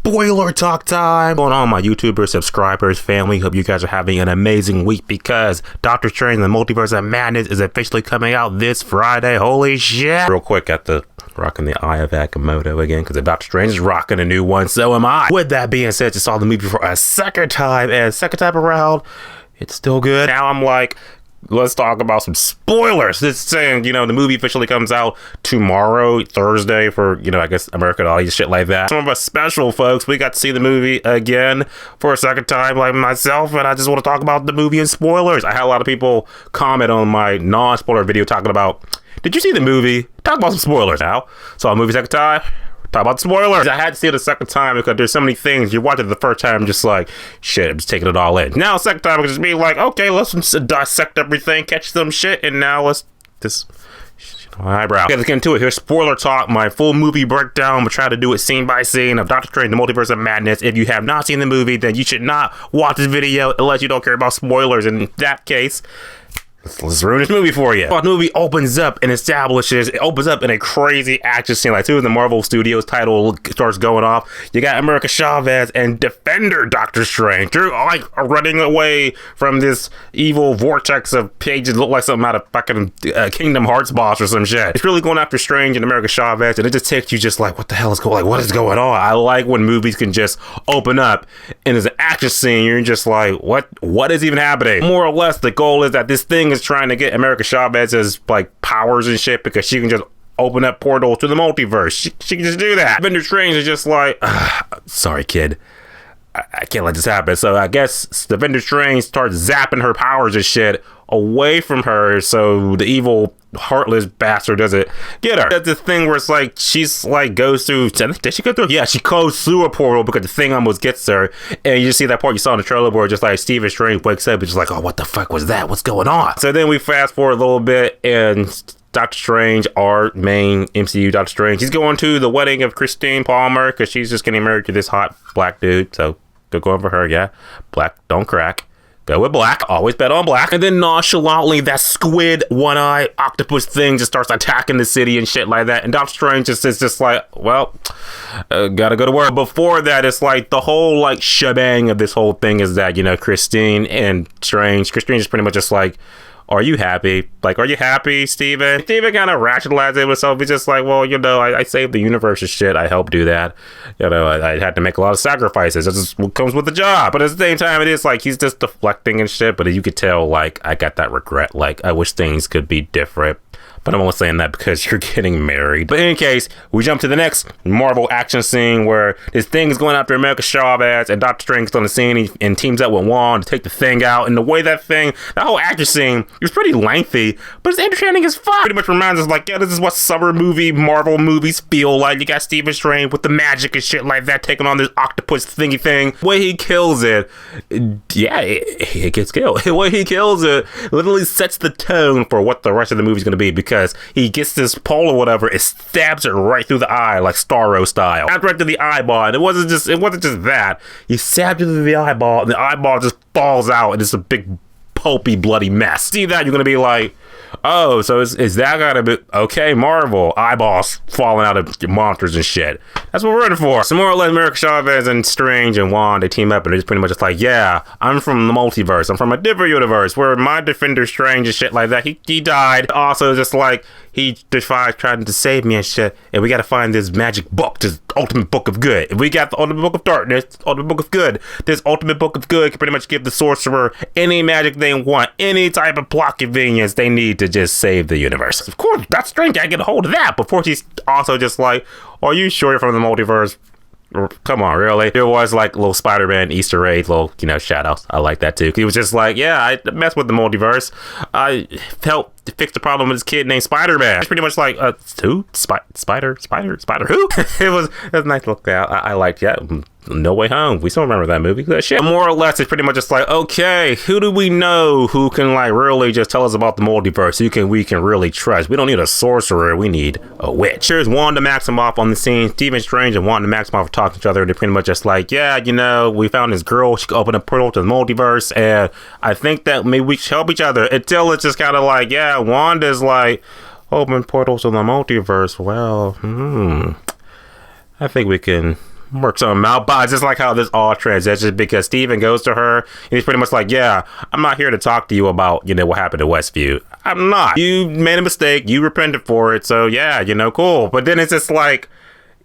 spoiler talk time. Going on, my YouTuber subscribers, family. Hope you guys are having an amazing week because Doctor Strange and the Multiverse of Madness is officially coming out this Friday. Holy shit. Real quick, got the rocking the Eye of Agamotto again because Doctor Strange is rocking a new one. So am I. With that being said, just saw the movie for a second time, and second time around, it's still good. Now I'm like, let's talk about some spoilers. This saying, the movie officially comes out tomorrow, Thursday, for, I guess America and all these shit like that. Some of us special folks, we got to see the movie again for a second time, like myself, and I just want to talk about the movie and spoilers. I had a lot of people comment on my non-spoiler video talking about, did you see the movie? Talk about some spoilers now. Saw a movie second time. Talk about the spoilers. I had to see it a second time because there's so many things. You watch it the first time, just like, shit, I'm just taking it all in. Now, second time, I can just be like, okay, let's dissect everything, catch some shit, and now let's just eyebrow. Okay, let's get into it. Here's spoiler talk, my full movie breakdown. We'll try to do it scene by scene of Doctor Strange, the Multiverse of Madness. If you have not seen the movie, then you should not watch this video unless you don't care about spoilers. In that case, let's ruin this movie for you. The movie opens up and it opens up in a crazy action scene. Like, as soon as the Marvel Studios title starts going off, you got America Chavez and Defender Doctor Strange. They're like running away from this evil vortex of pages, look like something out of fucking Kingdom Hearts boss or some shit. It's really going after Strange and America Chavez, and it just takes you just like, what the hell is going on? Like, what is going on? I like when movies can just open up and there's an action scene, you're just like, what is even happening? More or less, the goal is that this thing is trying to get America Chavez's like powers and shit because she can just open up portals to the multiverse. She can just do that. Defender Strange is just like, sorry kid, I can't let this happen. So I guess Defender Strange starts zapping her powers and shit away from her, so the evil heartless bastard doesn't get her. That's the thing where it's like she's like goes through. Did she go through? Yeah, she goes through a portal because the thing almost gets her. And you just see that part you saw in the trailer where just like Stephen Strange wakes up and just like, oh, what the fuck was that? What's going on? So then we fast forward a little bit and Doctor Strange, our main MCU Doctor Strange, he's going to the wedding of Christine Palmer because she's just getting married to this hot black dude. So go going for her, yeah. Black don't crack. Go with black. Always bet on black. And then nonchalantly, that squid, one-eye octopus thing just starts attacking the city and shit like that. And Doctor Strange is just like, well, gotta go to work. Before that, it's like the whole like shebang of this whole thing is that, Christine and Strange. Christine is pretty much just like, are you happy? Like, are you happy, Steven? Steven kind of rationalized it himself. He's just like, well, I saved the universe and shit. I helped do that. I had to make a lot of sacrifices. That's just what comes with the job. But at the same time, it is like he's just deflecting and shit. But you could tell, like, I got that regret. Like, I wish things could be different. But I'm only saying that because you're getting married. But in any case, we jump to the next Marvel action scene where this thing is going after America Chavez and Doctor Strange is on the scene and teams up with Wanda to take the thing out. And the way that whole action scene is pretty lengthy, but it's entertaining as fuck. Pretty much reminds us like, yeah, this is what summer Marvel movies feel like. You got Stephen Strange with the magic and shit like that taking on this octopus thingy thing. The way he kills it, yeah, it gets killed. The way he kills it literally sets the tone for what the rest of the movie is going to be because he gets this pole or whatever, it stabs it right through the eye, like Starro style. Stabbed right through the eyeball, and it wasn't just that. He stabbed it through the eyeball, and the eyeball just falls out, and it's a big pulpy, bloody mess. See that, you're gonna be like, oh, so is that gotta be okay? Marvel eyeballs falling out of monsters and shit. That's what we're in for. So more or less, America Chavez and Strange and Wanda, they team up and they're just pretty much just like, yeah, I'm from the multiverse. I'm from a different universe where my Defender Strange and shit like that. He died. Also, just like he defied trying to save me and shit. And we gotta find this magic book, this ultimate book of good. If we got the ultimate book of darkness, ultimate book of good. This ultimate book of good can pretty much give the sorcerer any magic they want, any type of plot convenience they need to just save the universe. Of course, Doctor Strange can't get a hold of that. Before she's also just like, are you sure you're from the multiverse? Come on, really? There was like little Spider-Man Easter egg, little, shout outs. I like that too. He was just like, yeah, I messed with the multiverse. I helped fix the problem with this kid named Spider-Man. It's pretty much like, who? Spider who? It was a nice look there. I liked that. No Way Home. We still remember that movie. That shit. More or less, it's pretty much just like, okay, who do we know who can like really just tell us about the multiverse? Who we can really trust? We don't need a sorcerer. We need a witch. Here's Wanda Maximoff on the scene. Stephen Strange and Wanda Maximoff are talking to each other. They're pretty much just like, yeah, we found this girl. She could open a portal to the multiverse, and I think that maybe we should help each other. Until it's just kind of like, yeah, Wanda's like, open portals to the multiverse. Well, I think we can work something out. But I just like how this all transitions, because Steven goes to her and he's pretty much like, yeah, I'm not here to talk to you about, you know, what happened to Westview. I'm not. You made a mistake. You repented for it. So yeah, you know, cool. But then it's just like,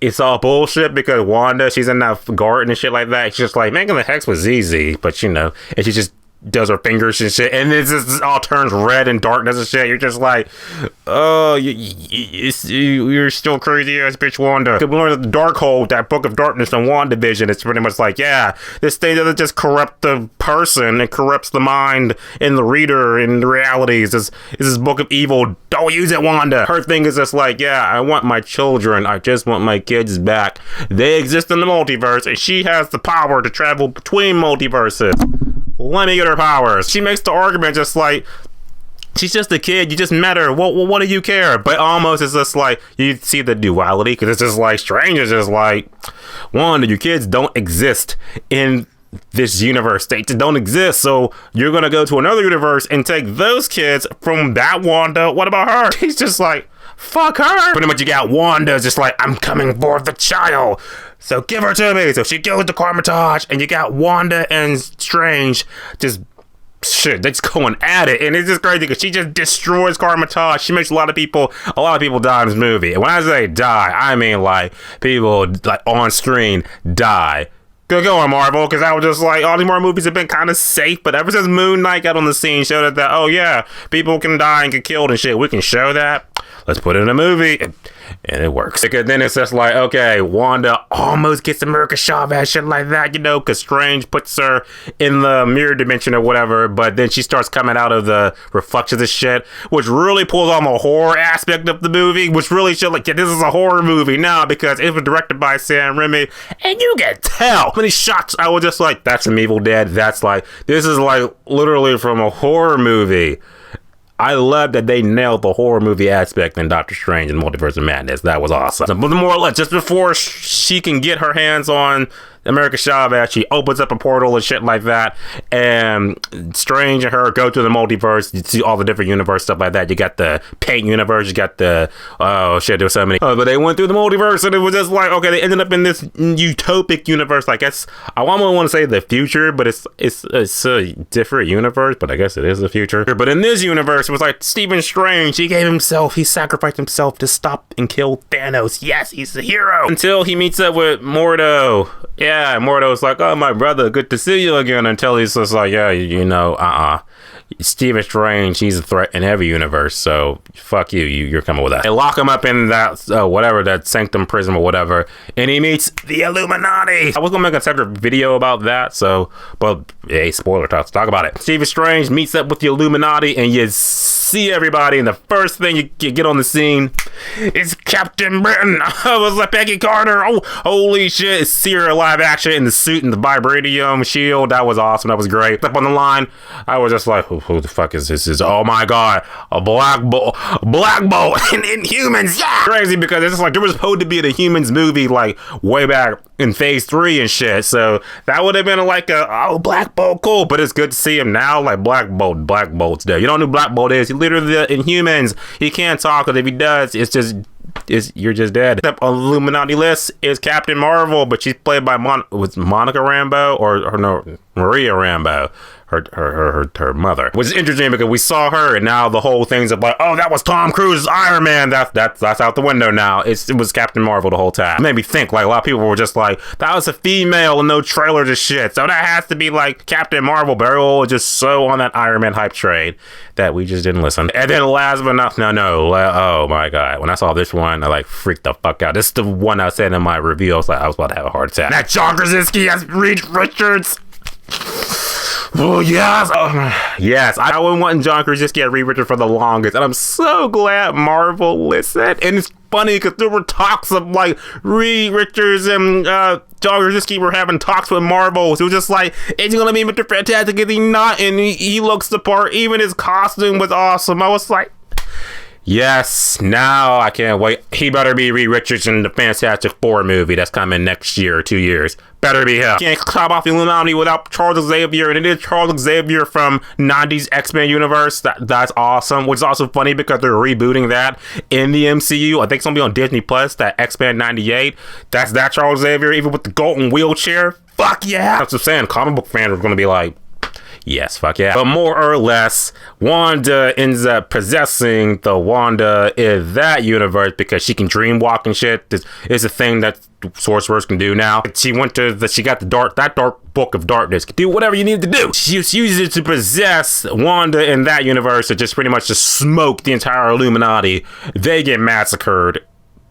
it's all bullshit, because Wanda, she's in that garden and shit like that. She's just like, making the hex was easy, but you know, and she just does her fingers and shit, and it just all turns red and darkness and shit. You're just like, oh, you're still crazy ass bitch Wanda. We learned the Darkhold, that book of darkness on WandaVision. It's pretty much like, yeah, this thing doesn't just corrupt the person, it corrupts the mind and the reader and the realities. It's this book of evil. Don't use it, Wanda. Her thing is just like, yeah, I want my children. I just want my kids back. They exist in the multiverse, and she has the power to travel between multiverses. Let me get her powers. She makes the argument just like, she's just a kid. You just met her. What do you care? But almost it's just like, you see the duality, because it's just like, Strange is just like, Wanda, your kids don't exist in this universe. They don't exist. So you're going to go to another universe and take those kids from that Wanda. What about her? He's just like, fuck her. Pretty much you got Wanda just like, I'm coming for the child, so give her to me. So she goes to Carmitage, and you got Wanda and Strange just shit, they just going at it, and it's just crazy because she just destroys Carmitage. She makes a lot of people die in this movie. And when I say die, I mean like people like on screen die. Good going, Marvel, because I was just like, all these more movies have been kind of safe, but ever since Moon Knight got on the scene, showed that, oh yeah, people can die and get killed and shit, we can show that. Let's put it in a movie. And it works. Because then it's just like, okay, Wanda almost gets America Chavez, shit like that, you know, because Strange puts her in the mirror dimension or whatever, but then she starts coming out of the reflections of shit, which really pulls on the horror aspect of the movie, which really should like, yeah, this is a horror movie now, because it was directed by Sam Raimi, and you can tell many shots. I was just like, that's some Evil Dead. That's like, this is like literally from a horror movie. I love that they nailed the horror movie aspect in Doctor Strange and Multiverse of Madness. That was awesome. But more or less, just before she can get her hands on America Chavez, she opens up a portal and shit like that, and Strange and her go to the multiverse. You see all the different universe stuff like that. You got the Paint universe, you got the, oh shit, there was so many. But they went through the multiverse, and it was just like, okay, they ended up in this utopic universe. I guess I almost want to say the future, but it's a different universe, but I guess it is the future. But in this universe, it was like Stephen Strange, he sacrificed himself to stop and kill Thanos. Yes, he's the hero. Until he meets up with Mordo. Yeah, Mordo's like, oh, my brother, good to see you again. Until he's just like, yeah, you know, Stephen Strange, he's a threat in every universe, so fuck you, you're coming with us. They lock him up in that, whatever, that sanctum prison or whatever, and he meets the Illuminati. I was gonna make a separate video about that, so, but, hey, spoiler, let's talk about it. Stephen Strange meets up with the Illuminati, and you see everybody, and the first thing you get on the scene is Captain Britain. I was like, Peggy Carter, oh, holy shit, see her live action in the suit and the vibranium shield. That was awesome, that was great. Up on the line, I was just like, who the fuck is this? Oh my god, a Black Bolt in Inhumans, yeah! Crazy, because it's just like, there was supposed to be the Humans movie like way back in phase 3 and shit, so that would have been like Black Bolt, cool, but it's good to see him now, like Black Bolt's there. You don't know who Black Bolt is, he literally the Inhumans, he can't talk, because if he does, you're just dead. Up on the Illuminati list is Captain Marvel, but she's played by Monica Rambeau, or no, Maria Rambeau, her mother. Which is interesting because we saw her, and now the whole thing's like, oh, that was Tom Cruise's Iron Man. That's out the window now. It was Captain Marvel the whole time. It made me think, like, a lot of people were just like, that was a female and no trailer to shit, so that has to be like Captain Marvel. But everyone just so on that Iron Man hype train that we just didn't listen. And then last but not, oh my god, when I saw this one, I like freaked the fuck out. This is the one I said in my review. I was about to have a heart attack. That John Krasinski as Reed Richards. Oh, yes. Yes. I was wanting John Krasinski at Reed Richards for the longest, and I'm so glad Marvel listened. And it's funny because there were talks of like Reed Richards and John Krasinski were having talks with Marvel. So it was just like, is he gonna be Mr. Fantastic? Is he not? And he looks the part. Even his costume was awesome. I was like, Yes, now I can't wait. He better be Reed Richards in the Fantastic Four movie that's coming next year or 2 years. Better be him. Can't clap off the Illuminati without Charles Xavier, and it is Charles Xavier from 90s X-Men universe. That's awesome, which is also funny because they're rebooting that in the MCU. I think it's gonna be on Disney Plus, that X-Men 98. That's that Charles Xavier, even with the golden wheelchair. Fuck yeah! That's what I'm saying. Comic book fans are gonna be like, yes, fuck yeah. But more or less, Wanda ends up possessing the Wanda in that universe because she can dream walk and shit. This is a thing that sorcerers can do now. She got that dark book of darkness. Can do whatever you need to do. She uses it to possess Wanda in that universe to just pretty much just smoke the entire Illuminati. They get massacred.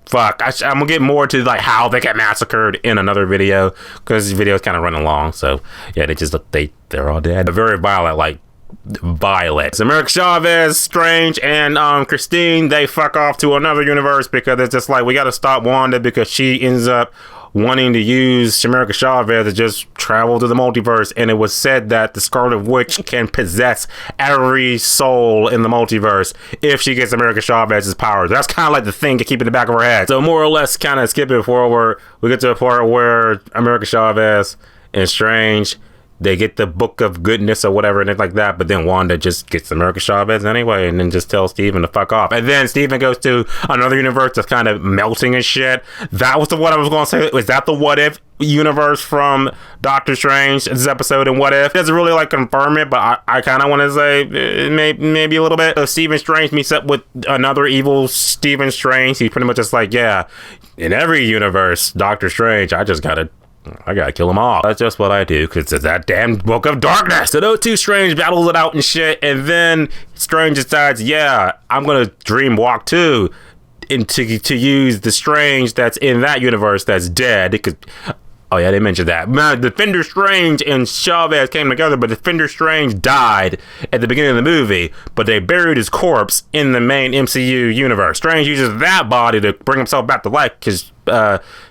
Fuck, I'm gonna get more to like how they get massacred in another video because this video is kind of running long. So yeah, they're all dead. They're very violent, like violent. America Chavez, Strange, and Christine, they fuck off to another universe because it's just like we gotta stop Wanda because she ends up wanting to use America Chavez to just travel to the multiverse, and it was said that the Scarlet Witch can possess every soul in the multiverse if she gets America Chavez's powers. That's kind of like the thing to keep in the back of her head. So more or less kind of skip it forward. We get to a part where America Chavez and Strange, they get the book of goodness or whatever and like that, but then Wanda just gets America Chavez anyway and then just tells Steven to fuck off. And then Steven goes to another universe that's kind of melting and shit. That was what I was going to say. Was that the what if universe from Doctor Strange, this episode in What If? It doesn't really like confirm it, but I kind of want to say maybe a little bit. So Stephen Strange meets up with another evil Stephen Strange. He's pretty much just like, yeah, in every universe, Doctor Strange, I gotta kill them all. That's just what I do, because it's that damn book of darkness. So those two Strange battles it out and shit, and then Strange decides, yeah, I'm gonna dream walk too, and to use the Strange that's in that universe that's dead. Because oh yeah, they mentioned that. Man, Defender Strange and Chavez came together, but Defender Strange died at the beginning of the movie, but they buried his corpse in the main MCU universe. Strange uses that body to bring himself back to life because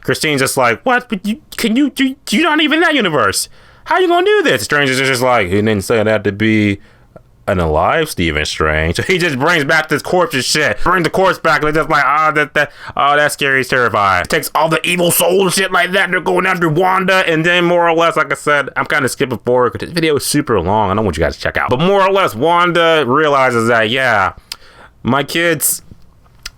Christine's just like, what? But you're not even in that universe. How you gonna do this? Strange is just like, he didn't say that to be an alive Stephen Strange. So he just brings back this corpse and shit. Brings the corpse back and they're just like, that's scary, it's terrifying. Takes all the evil souls and shit like that. They're going after Wanda, and then more or less, like I said, I'm kind of skipping forward because this video is super long. I don't want you guys to check out. But more or less, Wanda realizes that, yeah, my kids,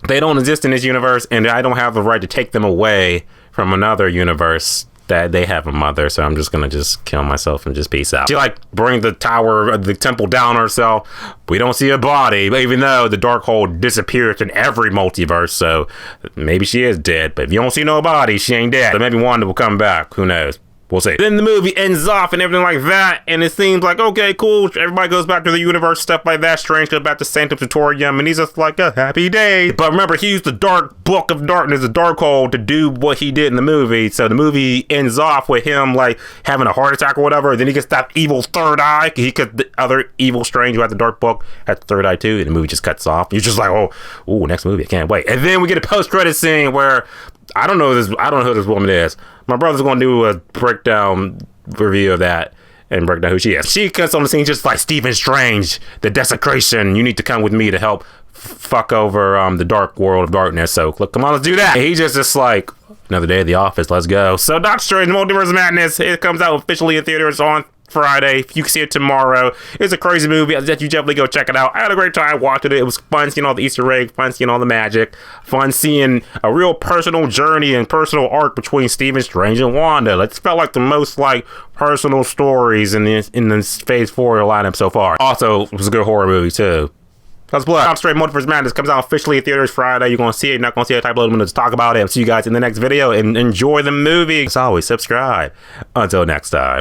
they don't exist in this universe, and I don't have the right to take them away from another universe that they have a mother, so I'm just gonna kill myself and just peace out. She like bring the temple down herself. We don't see a body, but even though the dark hole disappears in every multiverse, so maybe she is dead. But if you don't see no body, she ain't dead. So maybe Wanda will come back. Who knows? We'll see. Then the movie ends off and everything like that, and it seems like, okay, cool, everybody goes back to the universe, stuff like that. Strange goes back to Sanctum Sanctorum, and he's just like, a happy day. But remember, he used the dark book of darkness, the dark hole, to do what he did in the movie. So the movie ends off with him like having a heart attack or whatever. Then he gets that evil third eye. The other evil Strange who had the dark book had the third eye too, and the movie just cuts off. You're just like, oh, next movie, I can't wait. And then we get a post-credit scene where I don't know who this woman is. My brother's gonna do a breakdown review of that and break down who she is. She comes on the scene just like Stephen Strange, the desecration. You need to come with me to help fuck over the dark world of darkness. So look, come on, let's do that. And he's just like, another day at the office, let's go. So Doctor Strange Multiverse of Madness, it comes out officially in theaters on Friday. You can see it tomorrow. It's a crazy movie. I suggest you definitely go check it out. I had a great time watching it. It was fun seeing all the Easter eggs, fun seeing all the magic, fun seeing a real personal journey and personal arc between Stephen Strange and Wanda. It felt like the most like personal stories in this Phase 4 lineup so far. Also, it was a good horror movie too. Let's play. Doctor Strange Multiverse of Madness comes out officially in theaters Friday. You're gonna see it. You're not gonna see it. Type load. I'm gonna talk about it. I'll see you guys in the next video and enjoy the movie. As always, subscribe. Until next time.